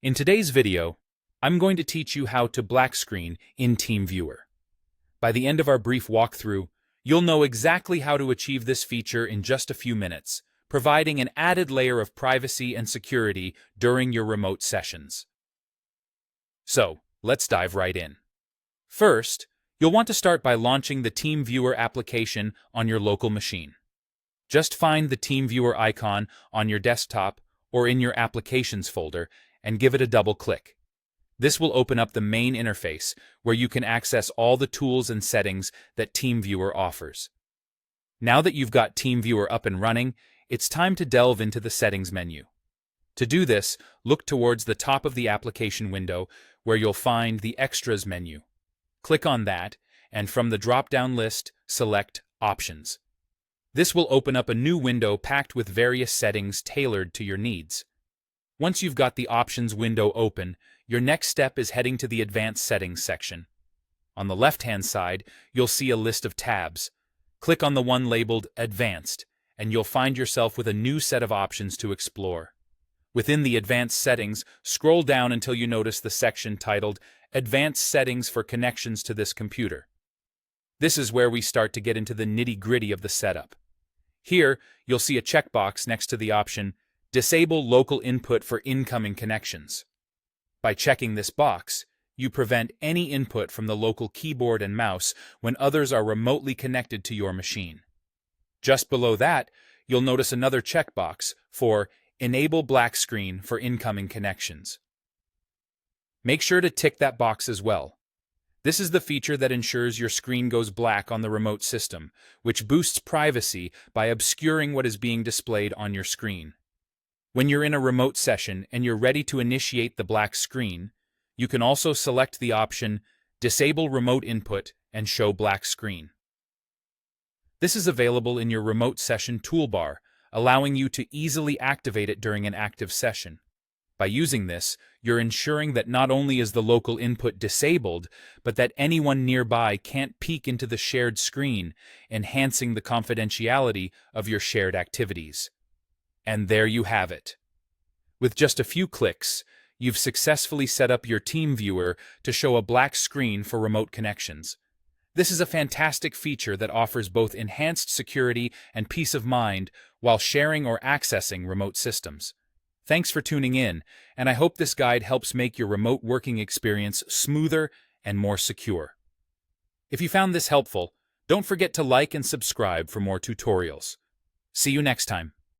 In today's video, I'm going to teach you how to black screen in Teamviewer. By the end of our brief walkthrough, you'll know exactly how to achieve this feature in just a few minutes, providing an added layer of privacy and security during your remote sessions. So, let's dive right in. First, you'll want to start by launching the Teamviewer application on your local machine. Just find the Teamviewer icon on your desktop or in your Applications folder and give it a double click. This will open up the main interface where you can access all the tools and settings that Teamviewer offers. Now that you've got Teamviewer up and running, it's time to delve into the settings menu. To do this, look towards the top of the application window where you'll find the Extras menu. Click on that, and from the drop-down list, select Options. This will open up a new window packed with various settings tailored to your needs. Once you've got the Options window open, your next step is heading to the Advanced Settings section. On the left-hand side, you'll see a list of tabs. Click on the one labeled Advanced, and you'll find yourself with a new set of options to explore. Within the Advanced Settings, scroll down until you notice the section titled Advanced Settings for Connections to this computer. This is where we start to get into the nitty-gritty of the setup. Here, you'll see a checkbox next to the option Disable Local Input for Incoming Connections. By checking this box, you prevent any input from the local keyboard and mouse when others are remotely connected to your machine. Just below that, you'll notice another checkbox for Enable Black Screen for Incoming Connections. Make sure to tick that box as well. This is the feature that ensures your screen goes black on the remote system, which boosts privacy by obscuring what is being displayed on your screen. When you're in a remote session and you're ready to initiate the black screen, you can also select the option Disable Remote Input and Show Black Screen. This is available in your remote session toolbar, allowing you to easily activate it during an active session. By using this, you're ensuring that not only is the local input disabled, but that anyone nearby can't peek into the shared screen, enhancing the confidentiality of your shared activities. And there you have it. With just a few clicks, you've successfully set up your Teamviewer to show a black screen for remote connections. This is a fantastic feature that offers both enhanced security and peace of mind while sharing or accessing remote systems. Thanks for tuning in, and I hope this guide helps make your remote working experience smoother and more secure. If you found this helpful, don't forget to like and subscribe for more tutorials. See you next time.